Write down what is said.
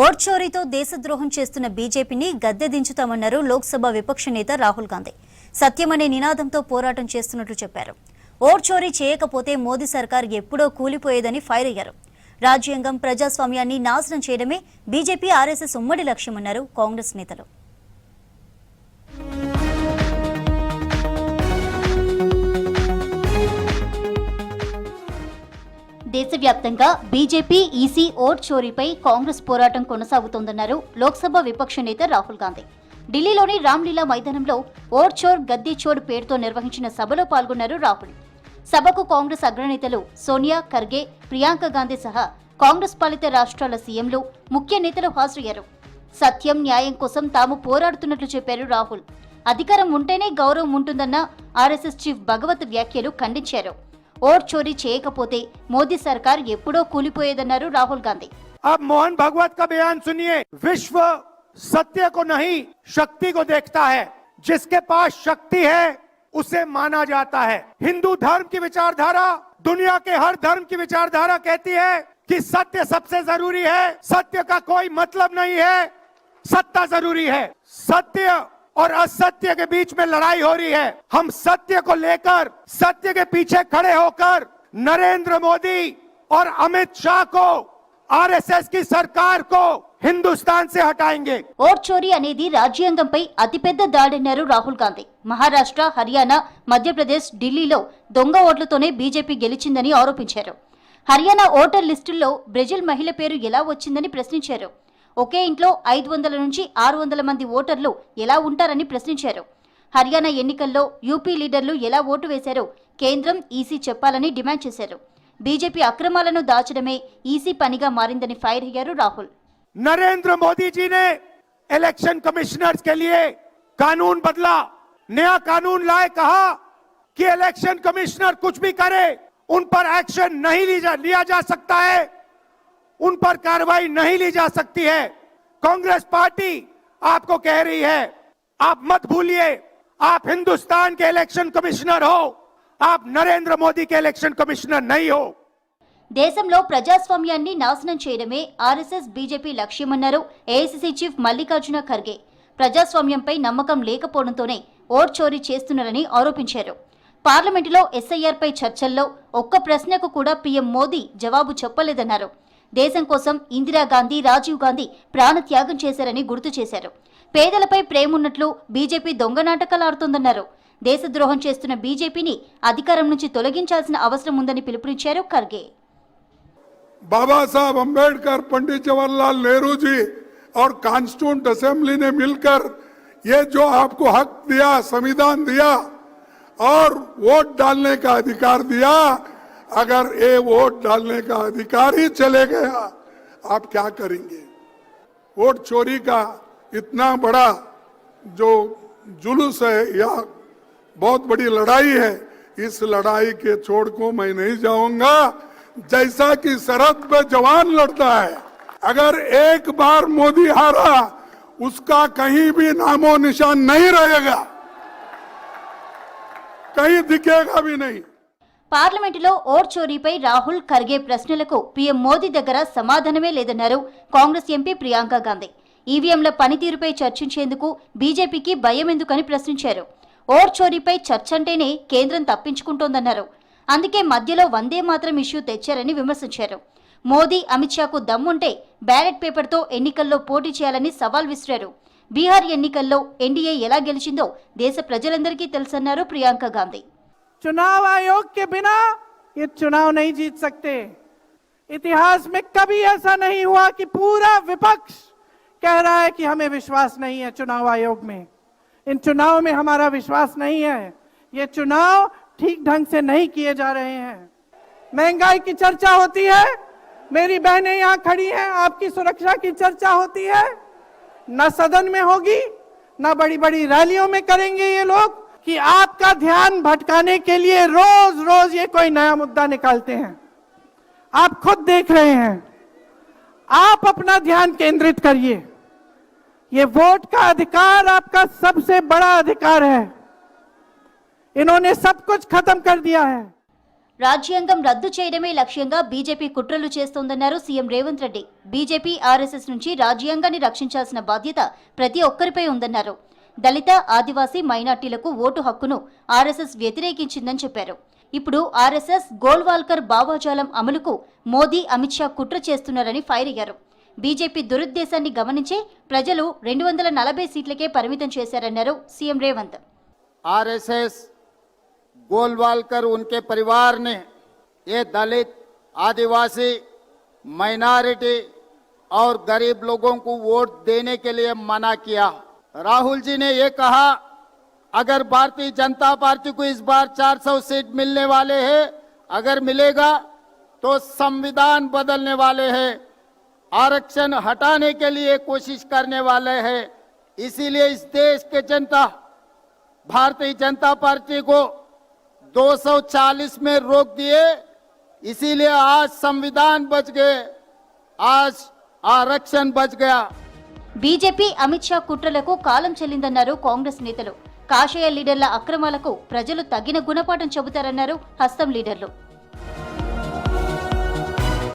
Vote చోరీతో దేశద్రోహం చేస్తున్న బీజేపీని గద్దె దించుతామన్నారు లోక్సభ విపక్ష నేత రాహుల్ గాంధీ. సత్యమనే నినాదంతో పోరాటం చేస్తున్నట్లు చెప్పారు. ఓట్ చోరీ చేయకపోతే మోదీ సర్కార్ ఎప్పుడో కూలిపోయేదని ఫైర్ అయ్యారు. రాజ్యాంగం ప్రజాస్వామ్యాన్ని నాశనం చేయడమే బీజేపీ ఆర్ఎస్ఎస్ ఉమ్మడి లక్ష్యమన్నారు కాంగ్రెస్ నేతలు. దేశవ్యాప్తంగా బీజేపీ ఈసీ ఓట్ చోరీపై కాంగ్రెస్ పోరాటం కొనసాగుతోందన్నారు లోక్సభ విపక్ష నేత రాహుల్ గాంధీ. ఢిల్లీలోని రామ్లీలా మైదానంలో ఓట్ చోర్ గద్దీ చోర్ పేరుతో నిర్వహించిన సభలో పాల్గొన్నారు రాహుల్. సభకు కాంగ్రెస్ అగ్రనేతలు సోనియా, ఖర్గే, ప్రియాంక గాంధీ సహా కాంగ్రెస్ పాలిత రాష్ట్రాల సీఎంలు, ముఖ్య నేతలు హాజరయ్యారు. సత్యం, న్యాయం కోసం తాము పోరాడుతున్నట్లు చెప్పారు రాహుల్. అధికారం ఉంటేనే గౌరవం ఉంటుందన్న ఆర్ఎస్ఎస్ చీఫ్ భగవత్ వ్యాఖ్యలు ఖండించారు. ఓట్ చోరీ చేయకపోతే మోదీ सरकार ఎప్పుడో కూలిపోయేదన్నారు రాహుల్ గాంధీ. अब मोहन भागवत का बयान सुनिए। विश्व सत्य को नहीं शक्ति को देखता है। जिसके पास शक्ति है उसे माना जाता है। हिंदू धर्म की विचारधारा दुनिया के हर धर्म की विचारधारा कहती है कि सत्य सबसे जरूरी है। सत्य का कोई मतलब नहीं है, सत्ता जरूरी है। सत्य और असत्य के बीच में लड़ाई हो रही है। हम सत्य को लेकर सत्य के पीछे खड़े होकर नरेंद्र मोदी और अमित शाह को, आरएसएस की सरकार को हिंदुस्तान से हटाएंगे। ఓట్ చోరీ అనేది రాజ్యాంగంపై అతిపెద్ద దాడన్నారు రాహుల్ గాంధీ. మహారాష్ట్ర, హర్యానా, మధ్యప్రదేశ్, ఢిల్లీలో దొంగ ఓట్లతోనే బీజేపీ గెలిచిందని ఆరోపించారు. హర్యానా ఓటర్ లిస్టుల్లో బ్రెజిల్ మహిళ పేరు ఎలా వచ్చిందని ప్రశ్నించారు. ఒకే ఇంట్లో 500 నుంచి 600 మంది ఓటర్లు ఎలా ఉంటారని ప్రశ్నించారు. హర్యానా ఎన్నికల్లో యూపీ లీడర్లు ఎలా ఓటు వేశారో కేంద్రం, ఈసీ చెప్పాలని డిమాండ్ చేశారు. బీజేపీ అక్రమాలను దాచడమే ఈసీ పనిగా మారిందని ఫైర్ అయ్యారు రాహుల్. नरेंद्र मोदी जी ने इलेक्शन कमिश्नर्स के लिए कानून बदला, नया कानून लाए, कहा कि इलेक्शन कमिश्नर कुछ भी करे उन पर एक्शन नहीं लिया जा सकता है, उन पर कार्रवाई नहीं ली जा सकती है। कांग्रेस पार्टी आपको कह रही है, आप मत भूलिए, आप हिंदुस्तान के इलेक्शन कमिश्नर हो, आप नरेंद्र मोदी के इलेक्शन कमिश्नर नहीं हो। దేశంలో ప్రజాస్వామ్యాన్ని నాశనం చేయడమే ఆర్ఎస్ఎస్ బీజేపీ లక్ష్యమన్నారు ఏఐసీసీ చీఫ్ మల్లికార్జున ఖర్గే. ప్రజాస్వామ్యంపై నమ్మకం లేకపోవడంతోనే ఓట్ చోరీ చేస్తున్నారని ఆరోపించారు. పార్లమెంటులో ఎస్ఐఆర్పై చర్చల్లో ఒక్క ప్రశ్నకు కూడా పీఎం మోదీ జవాబు చెప్పలేదన్నారు. దేశం కోసం ఇందిరాగాంధీ, రాజీవ్ గాంధీ ప్రాణత్యాగం చేశారని గుర్తు చేశారు. పేదలపై ప్రేమున్నట్లు బీజేపీ దొంగ నాటకాలు ఆడుతోందన్నారు. దేశద్రోహం చేస్తున్న బీజేపీని అధికారం నుంచి తొలగించాల్సిన అవసరం ఉందని పిలుపునిచ్చారు ఖర్గే. बाबा साहब अंबेडकर, पंडित जवाहरलाल नेहरू जी और कॉन्स्टिट्यूंट असेंबली ने मिलकर ये जो आपको हक दिया, संविधान दिया और वोट डालने का अधिकार दिया, अगर ये वोट डालने का अधिकार ही चले गया, आप क्या करेंगे? वोट चोरी का इतना बड़ा जो जुलूस है या बहुत बड़ी लड़ाई है, इस लड़ाई के छोड़ को मैं नहीं जाऊंगा। जैसा कि सरहद पे जवान लड़ता है, अगर एक बार मोदी हारा उसका कहीं भी नामो निशान नहीं रहेगा, कहीं दिखेगा भी नहीं। పార్లమెంటులో ఓట్ చోరీపై రాహుల్, ఖర్గే ప్రశ్నలకు పీఎం మోదీ దగ్గర సమాధానమే లేదన్నారు కాంగ్రెస్ ఎంపీ ప్రియాంక గాంధీ. ఈవీఎంల పనితీరుపై చర్చించేందుకు బీజేపీకి భయం ఎందుకని ప్రశ్నించారు. ఓట్ చోరీపై చర్చ అంటేనే కేంద్రం తప్పించుకుంటోందన్నారు. అందుకే మధ్యలో వందే మాత్రం ఇష్యూ తెచ్చారని విమర్శించారు. మోదీ, అమిత్ షాకు దమ్ముంటే బ్యాలెట్ పేపర్తో ఎన్నికల్లో పోటీ చేయాలని సవాల్ విసిరారు. బీహార్ ఎన్నికల్లో ఎన్డీఏ ఎలా గెలిచిందో దేశ ప్రజలందరికీ తెలుసన్నారు ప్రియాంక గాంధీ. चुनाव आयोग के बिना ये चुनाव नहीं जीत सकते। इतिहास में कभी ऐसा नहीं हुआ कि पूरा विपक्ष कह रहा है कि हमें विश्वास नहीं है चुनाव आयोग में, इन चुनाव में हमारा विश्वास नहीं है, ये चुनाव ठीक ढंग से नहीं किए जा रहे हैं। महंगाई की चर्चा होती है, मेरी बहनें यहाँ खड़ी हैं, आपकी सुरक्षा की चर्चा होती है, न सदन में होगी न बड़ी बड़ी रैलियों में करेंगे ये लोग, कि आपका ध्यान भटकाने के लिए रोज रोज ये कोई नया मुद्दा निकालते हैं। आप खुद देख रहे हैं, आप अपना ध्यान केंद्रित करिए। ये वोट का अधिकार आपका सबसे बड़ा अधिकार है, इन्होंने सब कुछ खत्म कर दिया है। రాజ్యాంగం రద్దు చేయడమే లక్ష్యంగా బీజేపీ కుట్రలు చేస్తోందన్నారు CM Revanth Reddy. BJP RSS నుంచి రాజ్యాంగాన్ని రక్షించాల్సిన బాధ్యత ప్రతి ఒక్కరిపై ఉందన్నారు. దళిత, ఆదివాసీ, మైనార్టీలకు ఓటు హక్కును ఆర్ఎస్ఎస్ వ్యతిరేకించిందని చెప్పారు. ఇప్పుడు ఆర్ఎస్ఎస్ గోల్వాల్కర్ భావజాలం అమలుకు మోదీ, అమిత్ షా కుట్ర చేస్తున్నారని ఫైర్ అయ్యారు. బీజేపీ దురుద్దేశాన్ని గమనించే ప్రజలు 240 సీట్లకే పరిమితం చేశారన్నారు సీఎం రేవంత్. आरएसएस गोलवालकर उनके परिवार ने ये दलित, आदिवासी, माइनॉरिटी और गरीब लोगों को वोट देने के लिए मना किया। राहुल जी ने ये कहा अगर भारतीय जनता पार्टी को इस बार 400 सीट मिलने वाले हैं, अगर मिलेगा तो संविधान बदलने वाले हैं, आरक्षण हटाने के लिए कोशिश करने वाले हैं। इसीलिए इस देश के जनता भारतीय जनता पार्टी को 240 में रोक दिए। इसीलिए आज संविधान बच गए, आज आरक्षण बच गया। బీజేపీ, అమిత్ షా కుట్రలకు కాలం చెల్లిందన్నారు కాంగ్రెస్ నేతలు. కాషాయ లీడర్ల అక్రమాలకు ప్రజలు తగిన గుణపాఠం చెబుతారన్నారు హస్తం లీడర్లు.